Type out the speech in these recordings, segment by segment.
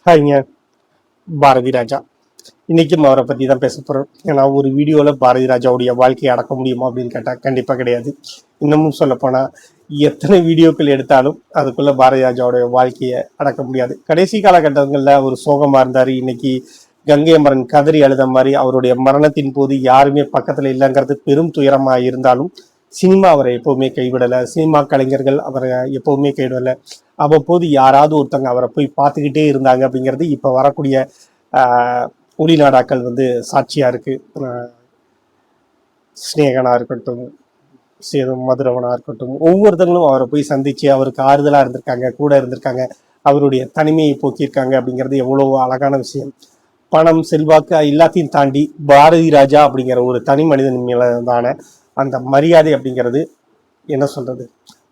ஹாய்ங்க. பாரதி ராஜா. இன்னைக்கும் அவரை பற்றி தான் பேச போகிறோம். ஏன்னா ஒரு வீடியோவில் பாரதி ராஜாவுடைய வாழ்க்கையை அடக்க முடியுமா அப்படின்னு கேட்டால் கண்டிப்பாக கிடையாது. இன்னமும் சொல்லப்போனால் எத்தனை வீடியோக்கள் எடுத்தாலும் அதுக்குள்ளே பாரதி ராஜாவுடைய வாழ்க்கையை அடக்க முடியாது. கடைசி காலகட்டங்களில் ஒரு சோகமாக இருந்தார். இன்னைக்கு கங்கை அமரன் கதறி அழுத மாதிரி அவருடைய மரணத்தின் போது யாருமே பக்கத்தில் இல்லைங்கிறது பெரும் துயரமாக இருந்தாலும் சினிமா அவரை எப்போவுமே கைவிடலை. சினிமா கலைஞர்கள் அவரை எப்போவுமே கைவிடலை. அவ்வப்போது யாராவது ஒருத்தங்க அவரை போய் பார்த்துக்கிட்டே இருந்தாங்க அப்படிங்கிறது இப்போ வரக்கூடிய ஒளிநாடாக்கள் சாட்சியாக இருக்குது. ஸ்னேகனாக இருக்கட்டும், சேதும் மதுரவனாக இருக்கட்டும், ஒவ்வொருத்தங்களும் அவரை போய் சந்தித்து அவருக்கு ஆறுதலாக இருந்திருக்காங்க, கூட இருந்திருக்காங்க, அவருடைய தனிமையை போக்கியிருக்காங்க. அப்படிங்கிறது எவ்வளோ அழகான விஷயம். பணம், செல்வாக்கு எல்லாத்தையும் தாண்டி பாரதி ராஜா அப்படிங்கிற ஒரு தனி மனிதன் மேலான அந்த மரியாதை அப்படிங்கிறது என்ன சொல்றது.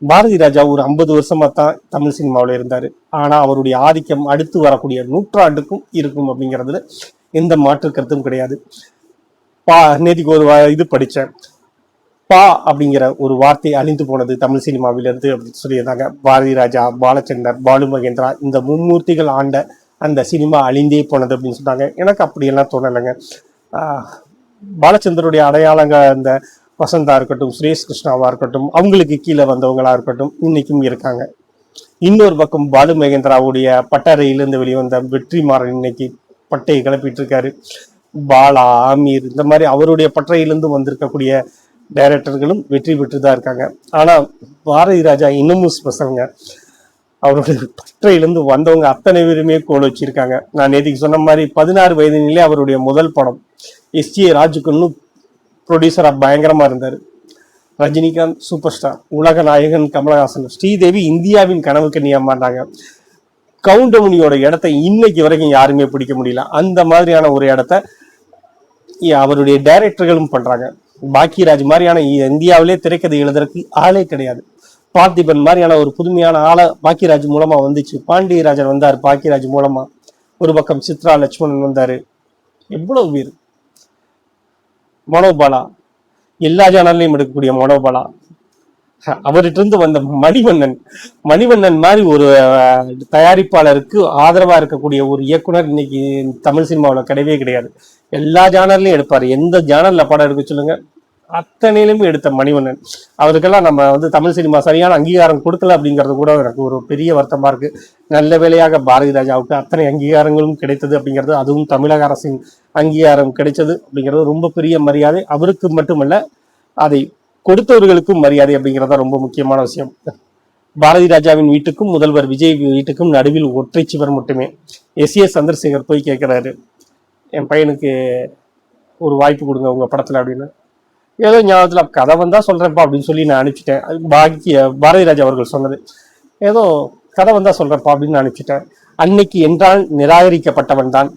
பாரதி ராஜா ஒரு 50 வருஷமா தான் தமிழ் சினிமாவில் இருந்தார். ஆனால் அவருடைய ஆதிக்கம் அடுத்து வரக்கூடிய நூற்றாண்டுக்கும் இருக்கும் அப்படிங்கிறதுல எந்த மாற்று கருத்தும் கிடையாது. நேற்றுக்கு ஒரு இது படித்தேன். அப்படிங்கிற ஒரு வார்த்தை அழிந்து போனது தமிழ் சினிமாவிலிருந்து அப்படின்னு சொல்லியிருந்தாங்க. பாரதி ராஜா, பாலச்சந்தர், பாலு மகேந்திரா இந்த மும்மூர்த்திகள் ஆண்ட அந்த சினிமா அழிந்தே போனது அப்படின்னு சொன்னாங்க. எனக்கு அப்படியெல்லாம் தோணலைங்க. பாலச்சந்தருடைய அடையாளங்கள் அந்த வசந்தா இருக்கட்டும், சுரேஷ் கிருஷ்ணாவா இருக்கட்டும், அவங்களுக்கு கீழே வந்தவங்களா இருக்கட்டும், இன்னைக்கும் இருக்காங்க. இன்னொரு பக்கம் பாலு மகேந்திராவுடைய பட்டறையிலிருந்து வெளிவந்த வெற்றிமாறன் இன்னைக்கு பட்டையை கிளப்பிட்டு இருக்காரு. பாலா, ஆமீர் இந்த மாதிரி அவருடைய பட்டறையிலிருந்து வந்திருக்கக்கூடிய டைரக்டர்களும் வெற்றி பெற்று தான் இருக்காங்க. ஆனா பாரதி ராஜா இன்னமும் ஸ்பெஷலுங்க. அவருடைய பட்டறையிலிருந்து வந்தவங்க அத்தனை பேருமே கோல் வச்சிருக்காங்க. நான் நேற்றுக்கு சொன்ன மாதிரி 16 வயதினிலே அவருடைய முதல் படம் எஸ்ஜே ராஜுக்குன்னு ப்ரொடியூசரா பயங்கரமா இருந்தார். ரஜினிகாந்த் சூப்பர் ஸ்டார், உலக நாயகன் கமலஹாசன், ஸ்ரீதேவி இந்தியாவின் கனவு கன்னியா மாட்டாங்க. கவுண்டமணியோட இடத்த இன்னைக்கு வரைக்கும் யாருமே பிடிக்க முடியல. அந்த மாதிரியான ஒரு இடத்த அவருடைய டைரக்டர்களும் பண்றாங்க. பாக்கியராஜ் மாதிரியான இந்தியாவிலே திரைக்கதை எழுதுறதுக்கு ஆளே கிடையாது. பார்த்திபன் மாதிரியான ஒரு புதுமையான ஆளை பாக்கியராஜ் மூலமா வந்துச்சு. பாண்டியராஜன் வந்தார் பாக்கியராஜ் மூலமா. ஒரு பக்கம் சித்ரா லட்சுமணன் வந்தாரு. எவ்வளவு பேர். மனோபாலா, எல்லா ஜானல்லையும் எடுக்கக்கூடிய மனோபாலா, அவர்கிட்ட இருந்து வந்த மணிவண்ணன் மாதிரி ஒரு தயாரிப்பாளருக்கு ஆதரவா இருக்கக்கூடிய ஒரு இயக்குனர் இன்னைக்கு தமிழ் சினிமாவில் கிடையவே கிடையாது. எல்லா ஜானர்லையும் எடுப்பாரு. எந்த ஜானர்ல படம் எடுக்க சொல்லுங்க, அத்தனையிலுமே எடுத்த மணிவண்ணன். அவருக்கெல்லாம் நம்ம தமிழ் சினிமா சரியான அங்கீகாரம் கொடுக்கல அப்படிங்கிறது கூட எனக்கு ஒரு பெரிய வருத்தமா இருக்கு. நல்ல வேளையாக பாரதி ராஜாவுக்கு அத்தனை அங்கீகாரங்களும் கிடைத்தது அப்படிங்கிறது, அதுவும் தமிழக அரசின் அங்கீகாரம் கிடைச்சது அப்படிங்கிறது ரொம்ப பெரிய மரியாதை. அவருக்கு மட்டுமல்ல, அதை கொடுத்தவர்களுக்கும் மரியாதை அப்படிங்கிறதா ரொம்ப முக்கியமான விஷயம். பாரதி ராஜாவின் வீட்டுக்கும் முதல்வர் விஜய் வீட்டுக்கும் நடுவில் ஒற்றை சுவர் மட்டுமே. எஸ் சந்திரசேகர் போய் கேட்கிறாரு, என் பையனுக்கு ஒரு வாய்ப்பு கொடுங்க உங்க படத்துல அப்படின்னு. ஏதோ ஞாபகத்துல கதை வந்தா சொல்றேன்ப்பா அப்படின்னு சொல்லி நான் அனுப்பிச்சிட்டேன். பாரதி ராஜா அவர்கள் சொன்னது, ஏதோ கதை வந்தா சொல்றேன்ப்பா அப்படின்னு நான் அனுப்பிச்சிட்டேன். அன்னைக்கு என்றால் நிராகரிக்கப்பட்டவன் தான்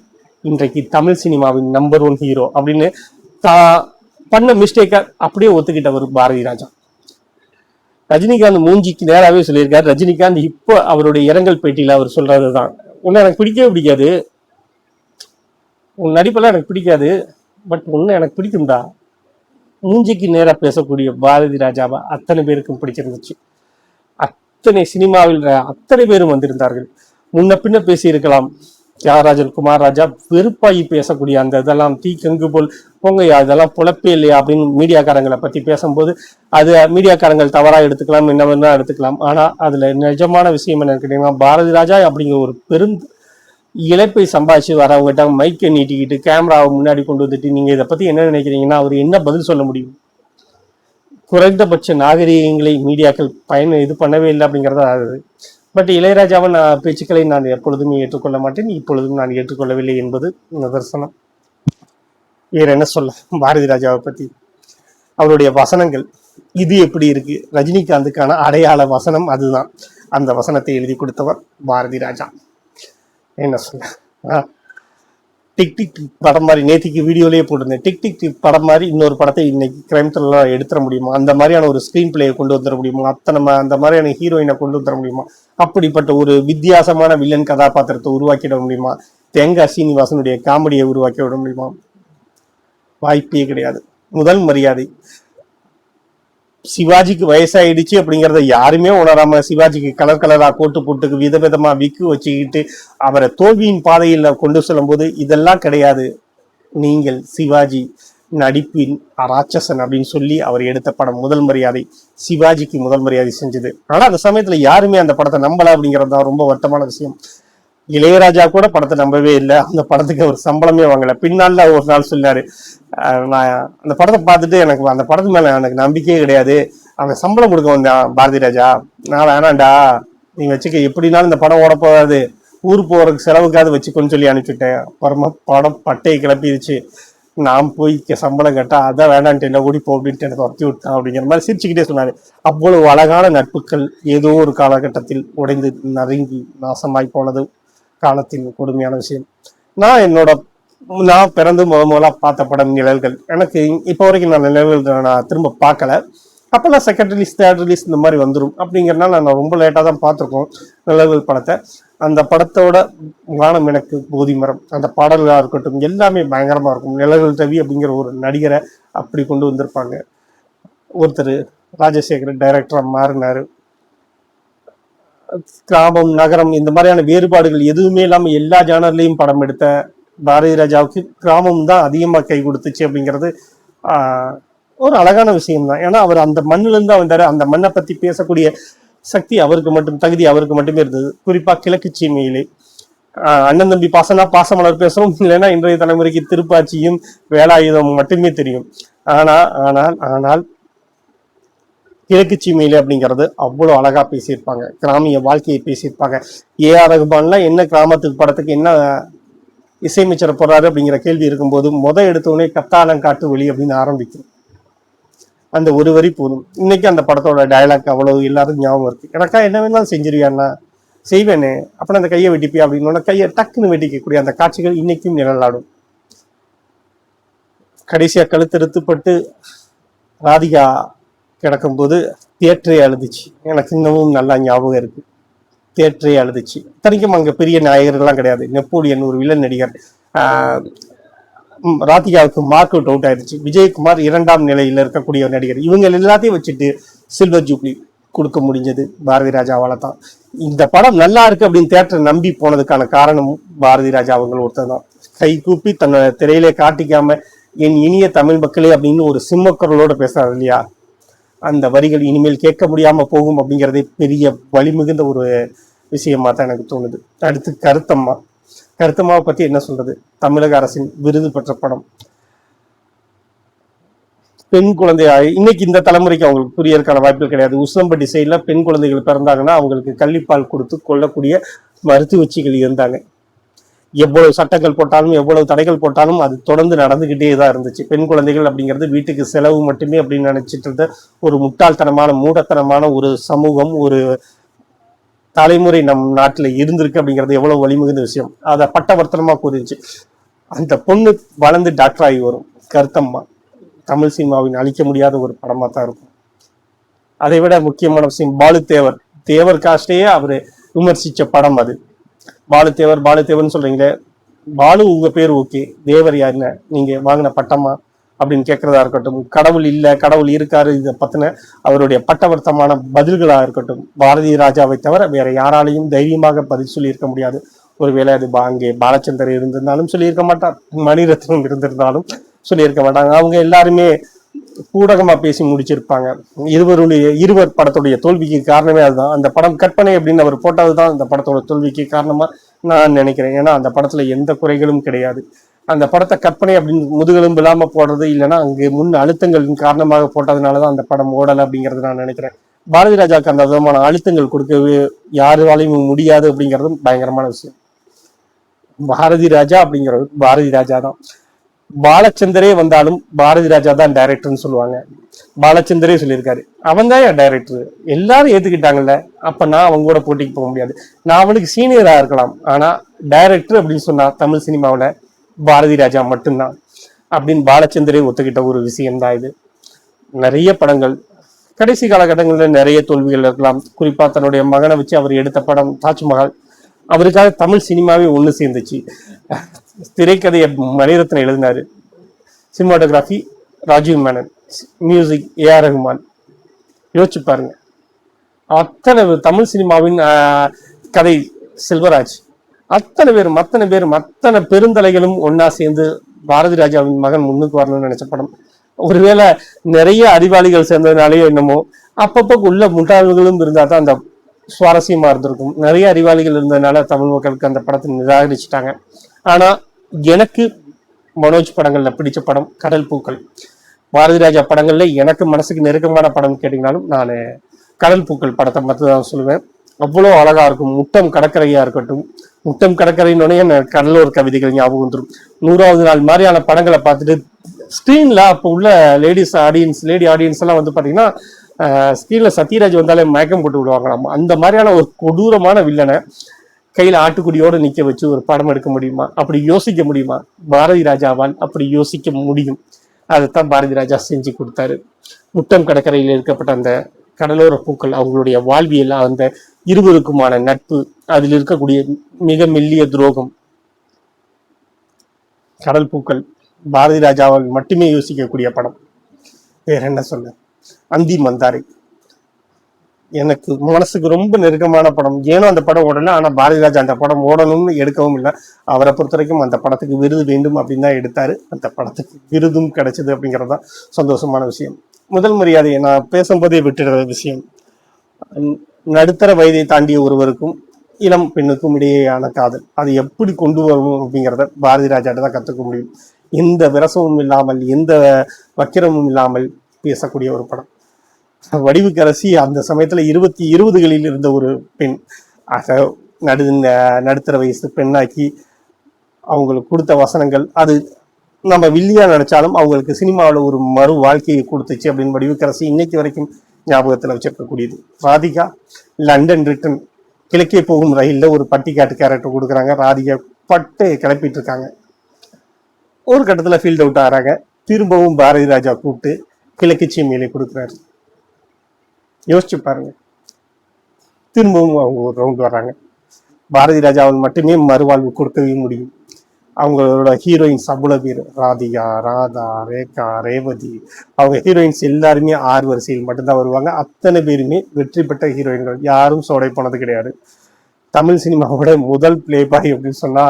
இன்றைக்கு தமிழ் சினிமாவின் நம்பர் 1 ஹீரோ அப்படின்னு பண்ண மிஸ்டேக்கை அப்படியே ஒத்துக்கிட்டவர் பாரதி ராஜா. ரஜினிகாந்த் மூஞ்சிக்கு நேராகவே சொல்லியிருக்காரு. ரஜினிகாந்த் இப்போ அவருடைய இரங்கல் பேட்டியில அவர் சொல்றதுதான், உன்னை எனக்கு பிடிக்கவே பிடிக்காது, உன் நடிப்பெல்லாம் எனக்கு பிடிக்காது, பட் ஒன்னு எனக்கு பிடிக்கும்டா. மூஞ்சிக்கு நேராக பேசக்கூடிய பாரதி ராஜாவை அத்தனை பேருக்கும் பிடிச்சிருந்துச்சு. அத்தனை சினிமாவில் அத்தனை பேரும் வந்திருந்தார்கள். முன்ன பின்ன பேசி இருக்கலாம். தியாகராஜன், குமார் ராஜா வெறுப்பாகி பேசக்கூடிய அந்த இதெல்லாம் தீ கங்கு போல் போங்கய்யா, இதெல்லாம் பொழப்பே இல்லையா அப்படின்னு மீடியாக்காரங்களை பத்தி பேசும்போது அது மீடியாக்காரங்கள் தவறா எடுத்துக்கலாம், என்ன வேணா எடுத்துக்கலாம். ஆனா அதுல நிஜமான விஷயம் என்ன கேட்டீங்கன்னா, பாரதி ராஜா அப்படிங்கிற ஒரு பெரும் இழப்பை சம்பாதிச்சு வரவங்ககிட்ட மைக்கை நீட்டிக்கிட்டு கேமராவை முன்னாடி கொண்டு வந்துட்டு நீங்க இதை பத்தி என்ன நினைக்கிறீங்கன்னா அவர் என்ன பதில் சொல்ல முடியும்? குறைந்தபட்ச நாகரீகங்களை மீடியாக்கள் இது பண்ணவே இல்லை அப்படிங்கிறத ஆகுது. பட் இளையராஜாவின் பேச்சுக்களை நான் எப்பொழுதுமே ஏற்றுக்கொள்ள மாட்டேன், இப்பொழுதும் நான் ஏற்றுக்கொள்ளவில்லை என்பது நிதர்சனம். வேற என்ன சொல்ல பாரதி ராஜாவை பத்தி? அவருடைய வசனங்கள் இது எப்படி இருக்கு? ரஜினிகாந்துக்கான அடையாள வசனம் அதுதான். அந்த வசனத்தை எழுதி கொடுத்தவர் பாரதி ராஜா. என்ன சொல்ல, டிக் டிக் படம் மாதிரி நேத்திக்கு வீடியோலயே போட்டிருந்தேன். டிக் டிக் டிக் படம் மாதிரி இன்னொரு படத்தை இன்னைக்கு கிரைம் த்ரில்லர் எடுத்துட முடியுமா? அந்த மாதிரியான ஒரு ஸ்கிரீன் பிளேயை கொண்டு வந்துட முடியுமா? அந்த மாதிரியான ஹீரோயினை கொண்டு வந்துட முடியுமா? அப்படிப்பட்ட ஒரு வித்தியாசமான வில்லன் கதாபாத்திரத்தை உருவாக்கிட முடியுமா? தேங்காய் சீனிவாசனுடைய காமெடியை உருவாக்கி விட முடியுமா? வாய்ப்பே கிடையாது. முதல் மரியாதை சிவாஜிக்கு வயசாயிடுச்சு அப்படிங்கிறத யாருமே உணராம சிவாஜிக்கு கலர் கலரா கோட்டு போட்டுக்கு விதவிதமா விக்கு வச்சுக்கிட்டு அவரை தோல்வியின் பாதையில கொண்டு செல்லும் போது இதெல்லாம் கிடையாது, நீங்கள் சிவாஜி நடிப்பின் ராட்சசன் அப்படின்னு சொல்லி அவர் எடுத்த படம் முதல் மரியாதை சிவாஜிக்கு முதல் மரியாதை செஞ்சது. ஆனா அந்த சமயத்துல யாருமே அந்த படத்தை நம்பல அப்படிங்கிறது தான் ரொம்ப வருத்தமான விஷயம். இளையராஜா கூட படத்தை நம்பவே இல்லை, அந்த படத்துக்கு அவர் சம்பளமே வாங்கல. பின்னால ஒரு நாள் சொன்னாரு, நான் அந்த படத்தை பார்த்துட்டு எனக்கு அந்த படத்து மேல எனக்கு நம்பிக்கையே கிடையாது, அவன் சம்பளம் கொடுக்க வந்தான் பாரதி ராஜா, நான் வேணாண்டா நீ வச்சுக்க, எப்படினாலும் இந்த படம் ஓட போகாது, ஊர் போறதுக்கு செலவுக்காவது வச்சுக்கோன்னு சொல்லி அனுப்பிச்சுட்டேன். அப்புறமா படம் பட்டையை கிளப்பிடுச்சு, நான் போய் சம்பளம் கேட்டா அதான் வேண்டான்ட்டு என்ன ஓடி போ அப்படின்ட்டு எனக்கு துரத்தி விட்டான் அப்படிங்கிற மாதிரி சிரிச்சுக்கிட்டே சொன்னாரு. அவ்வளவு அழகான நட்புகள் ஏதோ ஒரு காலகட்டத்தில் உடைந்து நறுங்கி நாசமாய் போனது காலத்தின் கொடுமையான விஷயம். நான் பிறந்து முதலா பார்த்த படம் நிழல்கள். எனக்கு இப்போ வரைக்கும் நான் நிழல்கள் நான் திரும்ப பார்க்கல. அப்பெல்லாம் செகண்ட் ரிலீஸ் தேர்ட் ரிலீஸ் இந்த மாதிரி வந்துடும் அப்படிங்கிறதுனால நான் ரொம்ப லேட்டாக தான் பார்த்துருக்கோம் நிழல்கள் படத்தை. அந்த படத்தோட வானம் எனக்கு போதி மரம், அந்த பாடல்களாக இருக்கட்டும் எல்லாமே பயங்கரமாக இருக்கும். நிழல்கள் ரவி அப்படிங்கிற ஒரு நடிகரை அப்படி கொண்டு வந்திருப்பாங்க. ஒருத்தர் ராஜசேகர் டைரக்டராக மாறினாரு. கிராமம் நகரம் இந்த மாதிரியான வேறுபாடுகள் எதுவுமே இல்லாமல் எல்லா ஜானர்லையும் படம் எடுத்த பாரதி ராஜாவுக்கு கிராமம் தான் அதிகமாக கை கொடுத்துச்சு அப்படிங்கிறது ஒரு அழகான விஷயம் தான். ஏன்னா அவர் அந்த மண்ணிலிருந்து தான் வந்தாரு, அந்த மண்ணை பற்றி பேசக்கூடிய சக்தி அவருக்கு மட்டும், தகுதி அவருக்கு மட்டுமே இருந்தது. குறிப்பாக கிழக்கு சீமையிலே அண்ணன் தம்பி பாசனா பாசமலர் பேசவும், இல்லைன்னா இன்றைய தலைமுறைக்கு திருப்பாச்சியும் வேலாயுதம் மட்டுமே தெரியும். ஆனால் கிழக்கு சீமையிலே அப்படிங்கிறது அவ்வளோ அழகா பேசியிருப்பாங்க, கிராமிய வாழ்க்கையை பேசியிருப்பாங்க. ஏஆர் ரகுமான்லாம் என்ன கிராமத்துக்கு படத்துக்கு என்ன இசையமைச்சரை போடுறாரு அப்படிங்கிற கேள்வி இருக்கும்போது எடுத்தோடனே கத்தாலங்காட்டு ஒளி அப்படின்னு ஆரம்பிக்கும். அந்த ஒரு வரி போதும். இன்னைக்கு அந்த படத்தோட டயலாக் அவ்வளவு எல்லாரும் ஞாபகம் இருக்கு. எனக்கா என்ன வேணாலும் செஞ்சிருவியான்னா செய்வேனே, அப்புறம் அந்த கையை வெட்டிப்பியா அப்படின்னு கையை டக்குன்னு வெட்டிக்கக்கூடிய அந்த காட்சிகள் இன்னைக்கும் நிழலாடும். கடைசியா கழுத்தெடுத்துப்பட்டு ராதிகா கிடக்கும்போது தியேட்டரே அழுதுச்சு. எனக்கு இன்னமும் நல்லா ஞாபகம் இருக்கு, தியேட்டரே அழுதுச்சு. இத்தனைக்கும் அங்க பெரிய நாயகர்கள்லாம் கிடையாது. நெப்போலியன் ஒரு வில்லன் நடிகர், ராதிகாவுக்கு மார்க் அவுட் ஆயிடுச்சு. விஜயகுமார் இரண்டாம் நிலையில இருக்கக்கூடிய ஒரு நடிகர். இவங்க எல்லாத்தையும் வச்சுட்டு சில்வர் ஜூப்ளி கொடுக்க முடிஞ்சது பாரதி ராஜாவால தான். இந்த படம் நல்லா இருக்கு அப்படின்னு தியேட்டர் நம்பி போனதுக்கான காரணமும் பாரதி ராஜா அவங்க ஒருத்தர் தான். கை கூப்பி தன்னோட திரையிலே காட்டிக்காம என் இனிய தமிழ் மக்களே அப்படின்னு ஒரு சிம்மக்குரலோட பேசுறாரு இல்லையா, அந்த வரிகள் இனிமேல் கேட்க முடியாம போகும் அப்படிங்கிறதே பெரிய வலிமிகுந்த ஒரு விஷயமா தான் எனக்கு தோணுது. அடுத்து கருத்தம்மாவை பத்தி என்ன சொல்றது, தமிழக அரசின் விருது பெற்ற படம். பெண் குழந்தை இன்னைக்கு இந்த தலைமுறைக்கு அவங்களுக்கு புரியறதுக்கான வாய்ப்புகள் கிடையாது. உசிலம்பட்டி சைட்ல பெண் குழந்தைகள் பிறந்தாங்கன்னா அவங்களுக்கு கள்ளிப்பால் கொடுத்து கொள்ளக்கூடிய மருத்துவச்சிகள் இருந்தாங்க. எவ்வளவு சட்டங்கள் போட்டாலும் எவ்வளவு தடைகள் போட்டாலும் அது தொடர்ந்து நடந்துகிட்டே தான் இருந்துச்சு. பெண் குழந்தைகள் அப்படிங்கிறது வீட்டுக்கு செலவு மட்டுமே அப்படின்னு நினைச்சிட்டு இருந்த ஒரு முட்டாள்தனமான மூடத்தனமான ஒரு சமூகம், ஒரு தலைமுறை நம் நாட்டுல இருந்திருக்கு அப்படிங்கிறது எவ்வளவு வலிமிகுந்த விஷயம். அதை பட்டவர்த்தனமா கூறிச்சு. அந்த பொண்ணு வளர்ந்து டாக்டர் ஆகி வரும். கருத்தம்மா தமிழ் சினிமாவின் அழிக்க முடியாத ஒரு படமா தான் இருக்கும். அதை விட முக்கியமான விஷயம், தேவர் காஸ்டையே அவரு விமர்சிச்ச படம் அது. பாலுத்தேவர்னு சொல்றீங்களே, பாலு உங்க பேர் ஓகே, தேவர் யாருன்னு நீங்க வாங்கின பட்டமா அப்படின்னு கேட்கறதா இருக்கட்டும், கடவுள் இல்ல கடவுள் இருக்காரு இதை பத்தின அவருடைய பட்டவர்த்தமான பதில்களா இருக்கட்டும், பாரதி ராஜாவை தவிர வேற யாராலையும் தைரியமாக பதில் சொல்லியிருக்க முடியாது. ஒருவேளை அது அங்கே பாலச்சந்தர் இருந்திருந்தாலும் சொல்லியிருக்க மாட்டார், மணிரத்னம் இருந்திருந்தாலும் சொல்லியிருக்க மாட்டாங்க. அவங்க எல்லாருமே ஊடகமா பேசி முடிச்சிருப்பாங்க. இருவர் படத்துடைய தோல்விக்கு காரணமே அதுதான். அந்த படம் கற்பனை அப்படின்னு அவர் போட்டதுதான் அந்த படத்தோட தோல்விக்கு காரணமா நான் நினைக்கிறேன். ஏன்னா அந்த படத்துல எந்த குறைகளும் கிடையாது. அந்த படத்தை கற்பனை அப்படின்னு முதுகெலும்பு இல்லாம போடுறது, இல்லைன்னா அங்கு முன் அழுத்தங்களின் காரணமாக போட்டதுனாலதான் அந்த படம் ஓடலை அப்படிங்கிறது நான் நினைக்கிறேன். பாரதி ராஜாவுக்கு அந்த விதமான அழுத்தங்கள் கொடுக்கவே யாராலையும் முடியாது அப்படிங்கிறதும் பயங்கரமான விஷயம். பாரதி ராஜா அப்படிங்கிறது பாரதி ராஜா தான். பாலச்சந்தரே வந்தாலும் பாரதி ராஜா தான் டைரக்டர்னு சொல்லுவாங்க. பாலச்சந்தரே சொல்லியிருக்காரு, அவன் தான் என் டைரக்டர், எல்லாரும் ஏத்துக்கிட்டாங்கல்ல, அப்ப நான் அவங்க கூட போட்டிக்கு போக முடியாது, நான் அவனுக்கு சீனியரா இருக்கலாம், ஆனா டைரக்டர் அப்படின்னு சொன்னா தமிழ் சினிமாவில பாரதி ராஜா மட்டும்தான் அப்படின்னு பாலச்சந்தரே ஒத்துக்கிட்ட ஒரு விஷயம்தான் இது. நிறைய படங்கள் கடைசி காலகட்டங்களில் நிறைய தோல்விகள் இருக்கலாம். குறிப்பா தன்னுடைய மகனை வச்சு அவர் எடுத்த படம் தாஜ்மஹால், அவருக்காக தமிழ் சினிமாவே ஒண்ணு சேர்ந்துச்சு. திரைக்கதையை மணிரத்னம் எழுதினாரு, cinematography Rajiv Menon, music AR Rahman, யோசிச்சு பாருங்க. அத்தனை தமிழ் சினிமாவின் கதை செல்வராஜ், அத்தனை பேரும் அத்தனை பெருந்தலைகளும் ஒன்னா சேர்ந்து பாரதி ராஜாவின் மகன் முன்னுக்கு வரணும்னு நினைச்ச படம். ஒருவேளை நிறைய அறிவாளிகள் சேர்ந்ததுனாலேயோ என்னமோ அப்பப்போ உள்ள முட்டாள்களும் இருந்தா தான் அந்த சுவாரஸ்யமா இருந்திருக்கும். நிறைய அறிவாளிகள் இருந்ததுனால தமிழ் மக்களுக்கு அந்த படத்தை நிராகரிச்சுட்டாங்க. ஆனா எனக்கு மனோஜ் படங்கள்ல பிடிச்ச படம் கடல் பூக்கள். பாரதி ராஜா படங்கள்ல எனக்கு மனசுக்கு நெருக்கமான படம் கேட்டீங்கன்னாலும் நான் கடல் பூக்கள் படத்தை மட்டும் தான் சொல்லுவேன். அவ்வளோ அழகா இருக்கும். முட்டம் கடற்கரையா இருக்கட்டும், முட்டம் கடற்கரைன்னு கடலோர் கவிதைகள் ஞாபகம் வந்துடும். 100வது நாள் மாதிரியான படங்களை பார்த்துட்டு ஸ்கிரீன்ல அப்போ உள்ள லேடி ஆடியன்ஸ் எல்லாம் வந்து பாத்தீங்கன்னா ஸ்கிரீன்ல சத்யராஜ் வந்தாலே மயக்கம் போட்டு விடுவாங்களாம். அந்த மாதிரியான ஒரு கொடூரமான வில்லனை கையில ஆட்டுக்குடியோட நிக்க வச்சு ஒரு படம் எடுக்க முடியுமா? அப்படி யோசிக்க முடியுமா? பாரதி ராஜாவால் அப்படி யோசிக்க முடியும். அதைத்தான் பாரதி ராஜா செஞ்சு கொடுத்தாரு. முட்டம் கடற்கரையில் இருக்கப்பட்ட அந்த கடலோர பூக்கள், அவங்களுடைய வாழ்வியல், அந்த இருவருக்குமான நட்பு, அதில் இருக்கக்கூடிய மிக மெல்லிய துரோகம், கடல் பூக்கள் பாரதி ராஜாவால் மட்டுமே யோசிக்கக்கூடிய படம். வேற என்ன சொல்ல? அந்தி மந்தாரை எனக்கு மனசுக்கு ரொம்ப நெருக்கமான படம். ஏனோ அந்த படம் ஓடல, ஆனா பாரதி ராஜா அந்த படம் ஓடணும்னு எடுக்கவும் இல்லை. அவரை பொறுத்த வரைக்கும் அந்த படத்துக்கு விருது வேண்டும் அப்படின்னு தான் எடுத்தாரு. அந்த படத்துக்கு விருதும் கிடைச்சது அப்படிங்கிறது தான் சந்தோஷமான விஷயம். முதல் மரியாதையை நான் பேசும்போதே விட்டுடுற விஷயம், நடுத்தர வயதை தாண்டிய ஒருவருக்கும் இளம் பெண்ணுக்கும் இடையேயான காதல், அது எப்படி கொண்டு வரும் அப்படிங்கிறத பாரதி ராஜாட்ட தான் கற்றுக்க முடியும். எந்த விரசமும் இல்லாமல், எந்த வக்கிரமும் இல்லாமல் பேசக்கூடிய ஒரு படம். வடிவுக்கரசி அந்த சமயத்துல 20களில் இருந்த ஒரு பெண், ஆக நடுத்தர வயசு பெண்ணாக்கி அவங்களுக்கு கொடுத்த வசனங்கள், அது நம்ம வில்லியா நினைச்சாலும் அவங்களுக்கு சினிமாவில் ஒரு மறு வாழ்க்கையை கொடுத்துச்சு அப்படின்னு வடிவுக்கரசி இன்னைக்கு வரைக்கும் ஞாபகத்தில் வச்சிருக்கக்கூடியது. ராதிகா லண்டன் ரிட்டன், கிழக்கே போகும் ரயில்ல ஒரு பட்டிக்காட்டு கேரக்டர் கொடுக்குறாங்க. ராதிகா பட்டு கிளப்பிட்டு இருக்காங்க. ஒரு கட்டத்துல ஃபீல்ட் அவுட் ஆகிறாங்க. திரும்பவும் பாரதி ராஜா கூப்பிட்டு கிழக்கு சீமையிலே கொடுக்குறாரு. யோசிச்சு பாருங்க. திரும்பவும் அவங்க ஒரு ரவுண்ட் வர்றாங்க. பாரதி ராஜாவால் மட்டுமே மறுவாழ்வு கொடுக்கவே முடியும். அவங்களோட ஹீரோயின்ஸ் அவ்வளவு பேர், ராதிகா, ராதா, ரேகா, ரேவதி, அவங்க ஹீரோயின்ஸ் எல்லாருமே 6 வரிசையில் மட்டும்தான் வருவாங்க. அத்தனை பேருமே வெற்றி பெற்ற ஹீரோயின்கள், யாரும் சோடை போனது கிடையாது. தமிழ் சினிமாவோட முதல் பிளே பாய் அப்படின்னு சொன்னா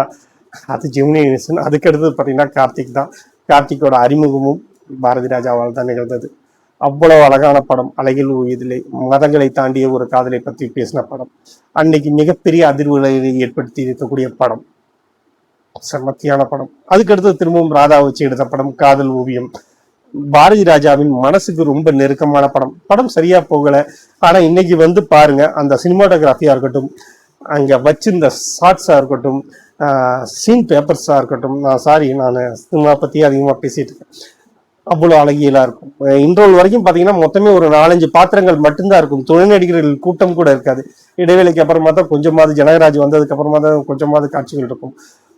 அது ஜெமினி கணேசன். அதுக்கடுத்தது பார்த்தீங்கன்னா கார்த்திக் தான். கார்த்திக்கோட அறிமுகமும் பாரதி ராஜாவால் தான் நிகழ்ந்தது. அவ்வளவு அழகான படம். அழகில் ஓய்வதில்லை, மதங்களை தாண்டிய ஒரு காதலை பற்றி பேசின படம். அன்னைக்கு மிகப்பெரிய அதிர்வுகளை ஏற்படுத்தி இருக்கக்கூடிய படம், செம்மத்தியான படம். அதுக்கடுத்து திரும்பவும் ராதா வச்சு எடுத்த படம் காதல் ஓவியம். பாரதி ராஜாவின் மனசுக்கு ரொம்ப நெருக்கமான படம். படம் சரியா போகல, ஆனா இன்னைக்கு வந்து பாருங்க, அந்த சினிமாட்டோகிராஃபியா இருக்கட்டும், அங்க வச்சிருந்த ஷார்ட்ஸா இருக்கட்டும், சீன் பேப்பர்ஸா இருக்கட்டும், நான் சினிமா பத்தி அதிகமா பேசிட்டு இருக்கேன், அவ்வளவு அழகியலா இருக்கும். இன்ட்ரோல் வரைக்கும் பாத்தீங்கன்னா மொத்தமே ஒரு 4-5 பாத்திரங்கள் மட்டும்தான் இருக்கும். துணை நடிகர்கள் கூட்டம் கூட இருக்காது. இடைவேளைக்கு அப்புறமா தான் கொஞ்சமாவது, ஜனகராஜ் வந்ததுக்கு அப்புறமா தான் கொஞ்சமாவது காட்சிகள் இருக்கும்.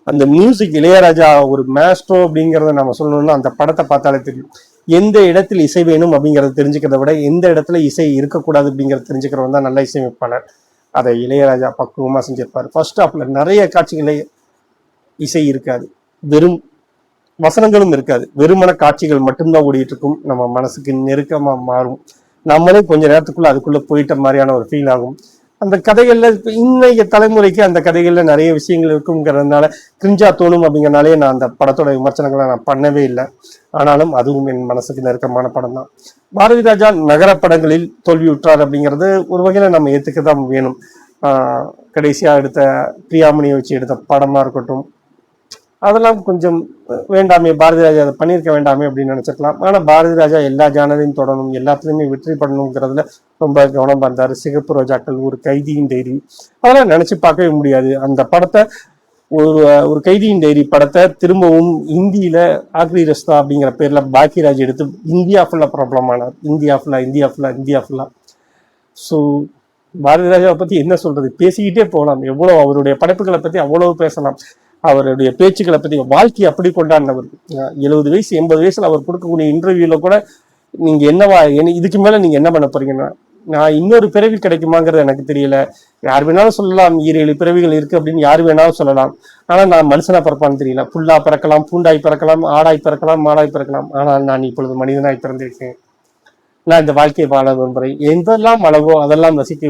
அந்த மியூசிக், இளையராஜா ஒரு மேஸ்ட்ரோ அப்படிங்கிறத நம்ம சொல்லணும்னா அந்த படத்தை பார்த்தாலே தெரியும். எந்த இடத்தில் இசை வேணும் அப்படிங்கிறத தெரிஞ்சுக்கிறத விட எந்த இடத்துல இசை இருக்கக்கூடாது அப்படிங்கிறத தெரிஞ்சுக்கிறவன் தான் நல்ல இசையமைப்பாளர். அதை இளையராஜா பக்குவமா செஞ்சிருப்பாரு. ஃபர்ஸ்ட் ஹாஃப்ல நிறைய காட்சிகளே இசை இருக்காது, வெறும் வசனங்களும் இருக்காது, வெறுமன காட்சிகள் மட்டும்தான் ஓடிட்டு இருக்கும். நம்ம மனசுக்கு நெருக்கமா மாறும். நம்மளே கொஞ்ச நேரத்துக்குள்ள அதுக்குள்ள போயிட்ட மாதிரியான ஒரு ஃபீல் ஆகும். அந்த கதைகள்ல இன்னைய தலைமுறைக்கு அந்த கதைகள்ல நிறைய விஷயங்கள் இருக்குங்கிறதுனால கிரிஞ்சா தோணும். அப்படிங்கிறனாலே நான் அந்த படத்தோட விமர்சனங்களை நான் பண்ணவே இல்லை. ஆனாலும் அதுவும் என் மனசுக்கு நெருக்கமான படம் தான். பாரதி ராஜா நகர படங்களில் தோல்வியுற்றார் அப்படிங்கிறது ஒரு வகையில நம்ம ஏத்துக்கதான் வேணும். கடைசியா எடுத்த பிரியாமணியை வச்சு எடுத்த படமா இருக்கட்டும், அதெல்லாம் கொஞ்சம் வேண்டாமே, பாரதி ராஜா அதை பண்ணியிருக்க வேண்டாமே அப்படின்னு நினைச்சிருக்கலாம். ஆனா பாரதி ராஜா எல்லா ஜானரையும் தொடரணும், எல்லாத்துலயுமே வெற்றி பண்ணணுங்கிறதுல ரொம்ப கவனமா இருந்தாரு. சிகப்பு ரோஜாக்கள், ஒரு கைதியின் டைரி, அதெல்லாம் நினைச்சு பார்க்கவே முடியாது. அந்த படத்தை ஒரு கைதியின் டைரி படத்தை திரும்பவும் ஹிந்தியில ஆக்ரி ரஸ்தா அப்படிங்கிற பேர்ல பாக்கியராஜ் எடுத்து இந்தியா ஃபுல்லா பிரபலமானார். இந்தியா ஃபுல்லா. ஸோ பாரதி ராஜாவை பத்தி என்ன சொல்றது, பேசிக்கிட்டே போகலாம். எவ்வளவு அவருடைய படைப்புகளை பத்தி அவ்வளவு பேசலாம். அவருடைய பேச்சுக்களை பத்தி, வாழ்க்கையை அப்படி கொண்டாடினவர். 70 வயசு 80 வயசுல அவர் கொடுக்கக்கூடிய இன்டர்வியூல கூட நீங்க என்னவா, இதுக்கு மேல நீங்க என்ன பண்ண போறீங்கன்னா, நான் இன்னொரு பிறவி கிடைக்குமாங்கிறது எனக்கு தெரியல. யார் வேணாலும் சொல்லலாம் 7 பிறவிகள் இருக்கு அப்படின்னு யார் வேணாலும் சொல்லலாம். ஆனா நான் மனுஷனா பிறப்பான்னு தெரியல. புல்லா பிறக்கலாம், பூண்டாய் பிறக்கலாம், ஆடாய் பிறக்கலாம், மாடாய் பிறக்கலாம். ஆனால் நான் இப்பொழுது மனிதனாய் பிறந்திருக்கேன். நான் இந்த வாழ்க்கையை வாழ விரும்புறேன், எதெல்லாம் அழகோ அதெல்லாம் ரசிக்க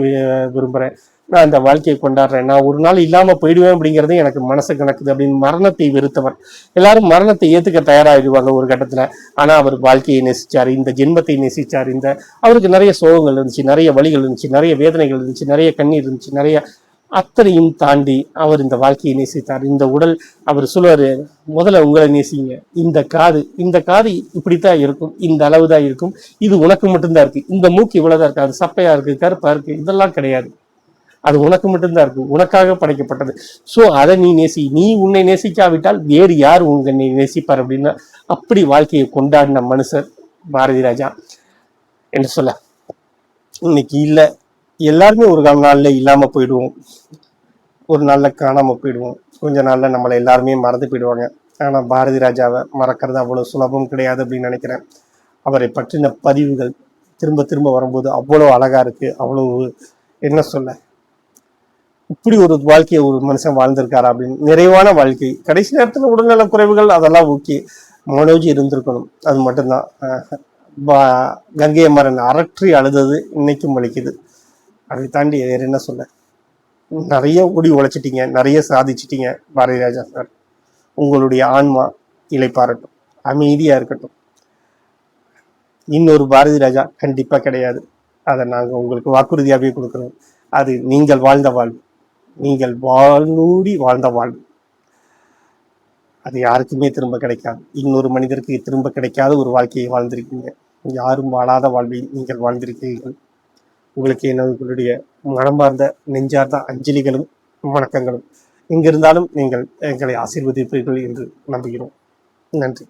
விரும்புறேன், நான் இந்த வாழ்க்கையை கொண்டாடுறேன், நான் ஒரு நாள் இல்லாம போயிடுவேன் அப்படிங்கிறது எனக்கு மனசு கணக்குது அப்படின்னு மரணத்தை வெறுத்தவர். எல்லாரும் மரணத்தை ஏத்துக்க தயாராகிடுவாங்க ஒரு கட்டத்துல. ஆனா அவர் வாழ்க்கையை நேசிச்சாரு, இந்த ஜென்மத்தை நேசிச்சாரு. அவருக்கு நிறைய சோகங்கள் இருந்துச்சு, நிறைய வலிகள் இருந்துச்சு, நிறைய வேதனைகள் இருந்துச்சு, நிறைய கண்ணீர் இருந்துச்சு, நிறைய அத்தனையும் தாண்டி அவர் இந்த வாழ்க்கையை நேசித்தார். இந்த உடல், அவர் சொல்லுவாரு, முதல்ல உங்களை நேசிங்க. இந்த காது இப்படித்தான் இருக்கும், இந்த அளவு தான் இருக்கும், இது உனக்கு மட்டும்தான் இருக்கு, இந்த மூக்கு இவ்வளவுதான் இருக்கு, அது சப்பையா இருக்கு, கருப்பா இருக்கு, இதெல்லாம் கிடையாது, அது உனக்கு மட்டும்தான் இருக்கு, உனக்காக படைக்கப்பட்டது. சோ அதை நீ நேசி. நீ உன்னை நேசிக்காவிட்டால் வேறு யார் உன்னை நேசிப்பார் அப்படின்னு அப்படி வாழ்க்கையை கொண்டாடின மனுஷர் பாரதி ராஜா. என்ன சொல்ல, இன்னைக்கு இல்ல, எல்லாருமே ஒரு நாள்ல இல்லாம போயிடுவோம், ஒரு நாள்ல காணாம போயிடுவோம், கொஞ்ச நாள்ல நம்மளை எல்லாருமே மறந்து போயிடுவாங்க. ஆனா பாரதி ராஜாவை மறக்கிறது அவ்வளவு சுலபம் கிடையாது அப்படின்னு நினைக்கிறேன். அவரை பற்றின பதிவுகள் திரும்ப திரும்ப வரும்போது அவ்வளவு அழகா இருக்கு. அவ்வளவு என்ன சொல்ல, இப்படி ஒரு வாழ்க்கையை ஒரு மனுஷன் வாழ்ந்திருக்காரா அப்படின்னு. நிறைவான வாழ்க்கை. கடைசி நேரத்துல உடல்நல குறைவுகள் அதெல்லாம் ஓகே, மனோஜி இருந்திருக்கணும், அது மட்டும்தான். கங்கை அமரன் அரற்றி அழுதது இன்னைக்கும் வலிக்குது. அதை தாண்டி வேற என்ன சொல்ல. நிறைய ஓடி உழைச்சிட்டீங்க, நிறைய சாதிச்சிட்டீங்க பாரதி ராஜா சார். உங்களுடைய ஆன்மா இளைப்பாறட்டும், அமைதியா இருக்கட்டும். இன்னொரு பாரதி ராஜா கண்டிப்பா கிடையாது, அதை நாங்க உங்களுக்கு வாக்குறுதியாகவே கொடுக்குறோம். அது நீங்கள் வாழ்ந்த வாழ்வு, நீங்கள் வாழ்நூடி வாழ்ந்த வாழ்வு. அது யாருக்குமே திரும்ப கிடைக்காது. இன்னொரு மனிதருக்கு திரும்ப கிடைக்காத ஒரு வாழ்க்கையை வாழ்ந்திருக்கீங்க. யாரும் வாழாத வாழ்வை நீங்கள் வாழ்ந்திருக்கிறீர்கள். உங்களுக்கு என்னுடைய மனமார்ந்த நெஞ்சார்ந்த அஞ்சலிகளும் வணக்கங்களும். எங்கிருந்தாலும் நீங்கள் எங்களை ஆசீர்வதிப்பீர்கள் என்று நம்புகிறோம். நன்றி.